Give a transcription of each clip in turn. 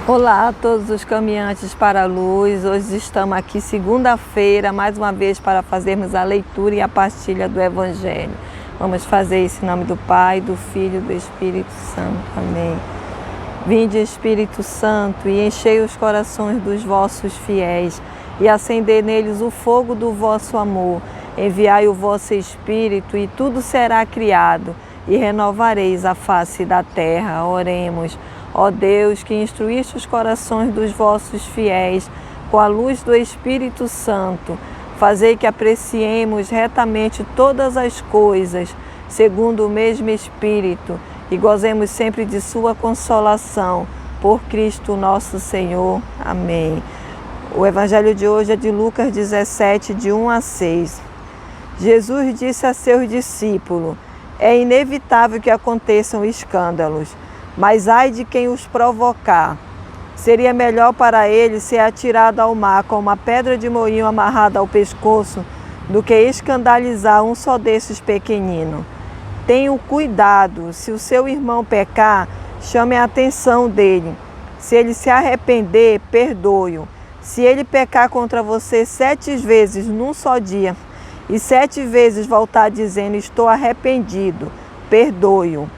Olá a todos os caminhantes para a luz. Hoje estamos aqui segunda-feira, mais uma vez para fazermos a leitura e a partilha do Evangelho. Vamos fazer isso em nome do Pai, do Filho e do Espírito Santo. Amém. Vinde, Espírito Santo, e enchei os corações dos vossos fiéis e acendei neles o fogo do vosso amor. Enviai o vosso Espírito e tudo será criado e renovareis a face da terra. Oremos. Ó Deus, que instruíste os corações dos vossos fiéis com a luz do Espírito Santo, fazei que apreciemos retamente todas as coisas, segundo o mesmo Espírito, e gozemos sempre de sua consolação, por Cristo nosso Senhor. Amém. O Evangelho de hoje é de Lucas 17, de 1 a 6. Jesus disse a seus discípulos: é inevitável que aconteçam escândalos, mas ai de quem os provocar. Seria melhor para ele ser atirado ao mar com uma pedra de moinho amarrada ao pescoço do que escandalizar um só desses pequeninos. Tenham cuidado, se o seu irmão pecar, chame a atenção dele. Se ele se arrepender, perdoe-o. Se ele pecar contra você 7 vezes num só dia e 7 vezes voltar dizendo estou arrependido, perdoe-o.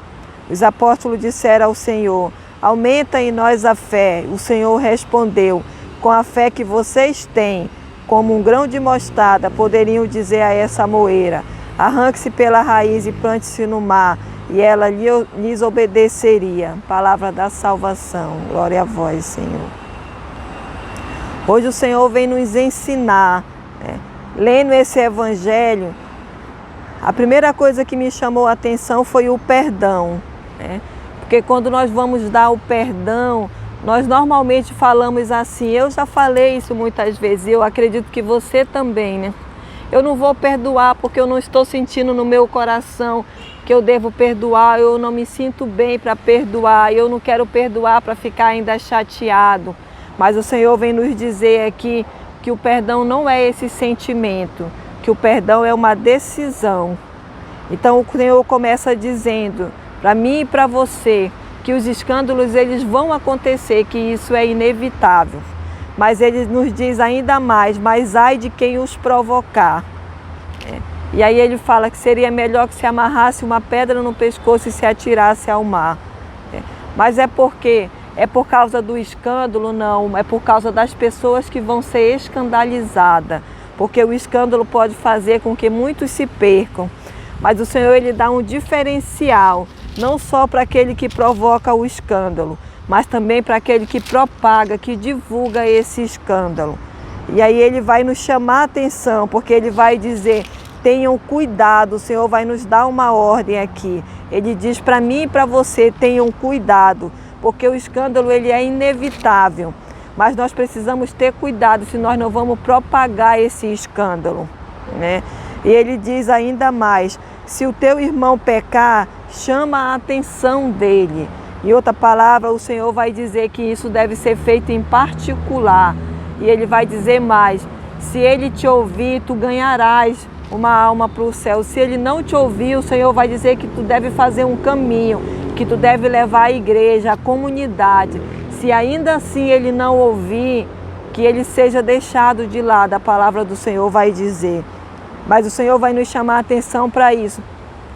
Os apóstolos disseram ao Senhor: aumenta em nós a fé. O Senhor respondeu: com a fé que vocês têm, como um grão de mostarda, poderiam dizer a essa moeira: arranque-se pela raiz e plante-se no mar, e ela lhes obedeceria. Palavra da salvação. Glória a vós, Senhor. Hoje o Senhor vem nos ensinar, lendo esse Evangelho. A primeira coisa que me chamou a atenção foi o perdão. Porque quando nós vamos dar o perdão, nós normalmente falamos assim. Eu já falei isso muitas vezes, eu acredito que você também, Eu não vou perdoar porque eu não estou sentindo no meu coração que eu devo perdoar, eu não me sinto bem para perdoar, eu não quero perdoar para ficar ainda chateado. Mas o Senhor vem nos dizer aqui que o perdão não é esse sentimento, que o perdão é uma decisão. Então o Senhor começa dizendo para mim e para você que os escândalos eles vão acontecer, que isso é inevitável. Mas ele nos diz ainda mais: mas ai de quem os provocar. E aí ele fala que seria melhor que se amarrasse uma pedra no pescoço e se atirasse ao mar. Mas é porque é por causa do escândalo? Não, é por causa das pessoas que vão ser escandalizadas. Porque o escândalo pode fazer com que muitos se percam. Mas o Senhor ele dá um diferencial, não só para aquele que provoca o escândalo, mas também para aquele que propaga, que divulga esse escândalo. E aí ele vai nos chamar a atenção, porque ele vai dizer: tenham cuidado. O Senhor vai nos dar uma ordem aqui. Ele diz para mim e para você: tenham cuidado, porque o escândalo ele é inevitável. Mas nós precisamos ter cuidado, se nós não vamos propagar esse escândalo, E ele diz ainda mais: se o teu irmão pecar, chama a atenção dele. Em outra palavra, o Senhor vai dizer que isso deve ser feito em particular. E ele vai dizer mais: se ele te ouvir, tu ganharás uma alma para o céu. Se ele não te ouvir, o Senhor vai dizer que tu deve fazer um caminho, que tu deve levar a igreja, a comunidade. Se ainda assim ele não ouvir, que ele seja deixado de lado, a palavra do Senhor vai dizer. Mas o Senhor vai nos chamar a atenção para isso,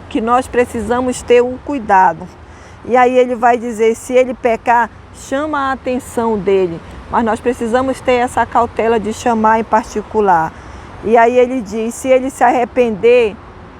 que nós precisamos ter um cuidado. E aí ele vai dizer: se ele pecar, chama a atenção dele. Mas nós precisamos ter essa cautela de chamar em particular. E aí ele diz: se ele se arrepender,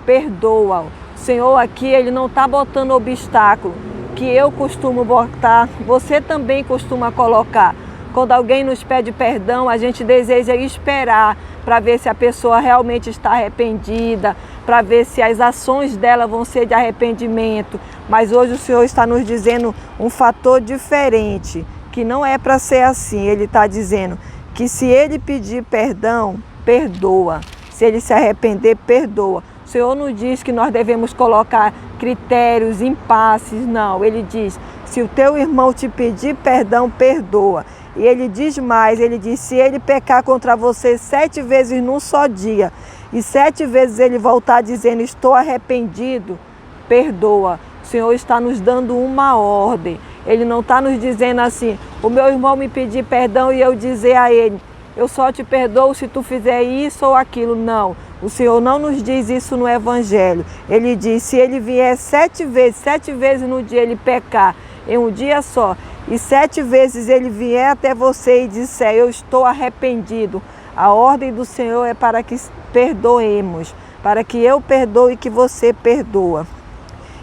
perdoa-o. O Senhor aqui ele não está botando obstáculo, que eu costumo botar, você também costuma colocar. Quando alguém nos pede perdão, a gente deseja esperar para ver se a pessoa realmente está arrependida, para ver se as ações dela vão ser de arrependimento. Mas hoje o Senhor está nos dizendo um fator diferente, que não é para ser assim. Ele está dizendo que se ele pedir perdão, perdoa. Se ele se arrepender, perdoa. O Senhor não diz que nós devemos colocar critérios, impasses, não. Ele diz: se o teu irmão te pedir perdão, perdoa. E ele diz mais, ele diz: se ele pecar contra você 7 vezes num só dia, e 7 vezes ele voltar dizendo estou arrependido, perdoa. O Senhor está nos dando uma ordem. Ele não está nos dizendo assim, o meu irmão me pedir perdão e eu dizer a ele, eu só te perdoo se tu fizer isso ou aquilo. Não, o Senhor não nos diz isso no Evangelho. Ele diz, se ele vier 7 vezes no dia ele pecar, em um dia só, e 7 vezes ele vier até você e disser, eu estou arrependido, a ordem do Senhor é para que perdoemos, para que eu perdoe e que você perdoa.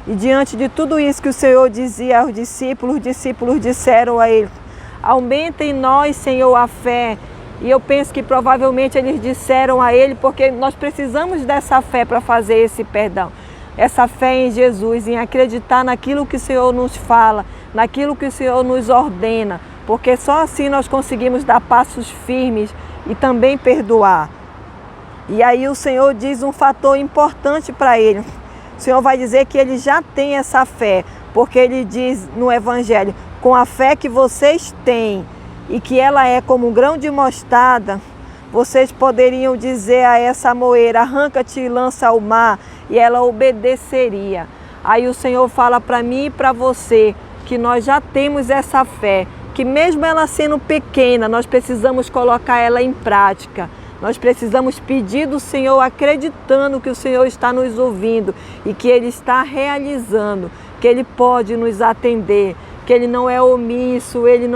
E diante de tudo isso que o Senhor dizia aos discípulos, os discípulos disseram a ele, aumenta em nós, Senhor, a fé. E eu penso que provavelmente eles disseram a ele, porque nós precisamos dessa fé para fazer esse perdão. Essa fé em Jesus, em acreditar naquilo que o Senhor nos fala, naquilo que o Senhor nos ordena, porque só assim nós conseguimos dar passos firmes e também perdoar. E aí o Senhor diz um fator importante para ele. O Senhor vai dizer que ele já tem essa fé, porque ele diz no Evangelho, com a fé que vocês têm e que ela é como um grão de mostarda, vocês poderiam dizer a essa moeira, arranca-te e lança ao mar, e ela obedeceria. Aí o Senhor fala para mim e para você que nós já temos essa fé, que mesmo ela sendo pequena, nós precisamos colocar ela em prática. Nós precisamos pedir do Senhor acreditando que o Senhor está nos ouvindo e que Ele está realizando, que Ele pode nos atender, que Ele não é omisso, Ele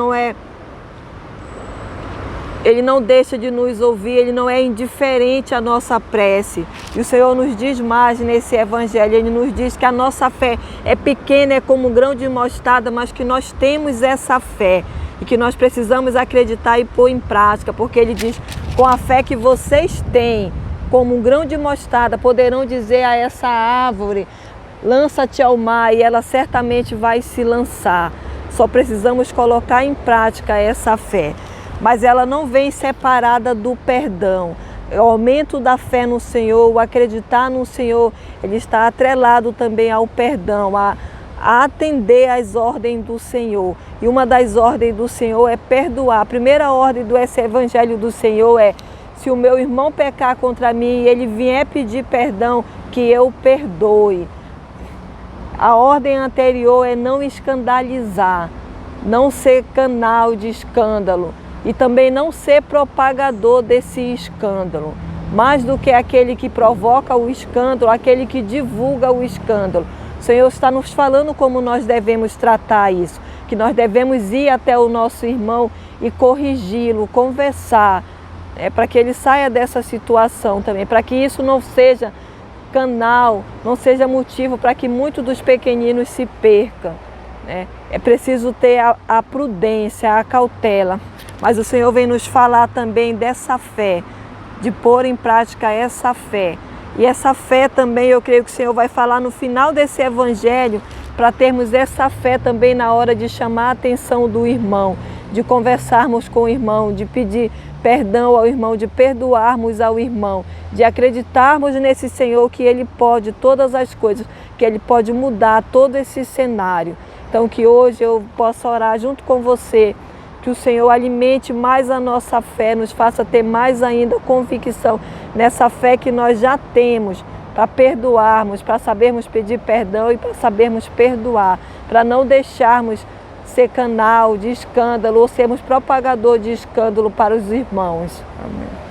não deixa de nos ouvir, Ele não é indiferente à nossa prece. E o Senhor nos diz mais nesse Evangelho, Ele nos diz que a nossa fé é pequena, é como um grão de mostarda, mas que nós temos essa fé e que nós precisamos acreditar e pôr em prática, porque Ele diz, com a fé que vocês têm, como um grão de mostarda, poderão dizer a essa árvore, lança-te ao mar, e ela certamente vai se lançar. Só precisamos colocar em prática essa fé. Mas ela não vem separada do perdão. O aumento da fé no Senhor, o acreditar no Senhor, ele está atrelado também ao perdão, a atender às ordens do Senhor. E uma das ordens do Senhor é perdoar. A primeira ordem do Evangelho do Senhor é, se o meu irmão pecar contra mim e ele vier pedir perdão, que eu perdoe. A ordem anterior é não escandalizar, não ser canal de escândalo. E também não ser propagador desse escândalo, mais do que aquele que provoca o escândalo, aquele que divulga o escândalo. O Senhor está nos falando como nós devemos tratar isso, que nós devemos ir até o nosso irmão e corrigi-lo, conversar, para que ele saia dessa situação também, para que isso não seja canal, não seja motivo para que muitos dos pequeninos se percam. É preciso ter a prudência, a cautela. Mas o Senhor vem nos falar também dessa fé, de pôr em prática essa fé. E essa fé também, eu creio que o Senhor vai falar no final desse Evangelho, para termos essa fé também na hora de chamar a atenção do irmão, de conversarmos com o irmão, de pedir perdão ao irmão, de perdoarmos ao irmão, de acreditarmos nesse Senhor que Ele pode todas as coisas, que Ele pode mudar todo esse cenário. Então que hoje eu possa orar junto com você, que o Senhor alimente mais a nossa fé, nos faça ter mais ainda convicção nessa fé que nós já temos, para perdoarmos, para sabermos pedir perdão e para sabermos perdoar, para não deixarmos ser canal de escândalo ou sermos propagador de escândalo para os irmãos. Amém.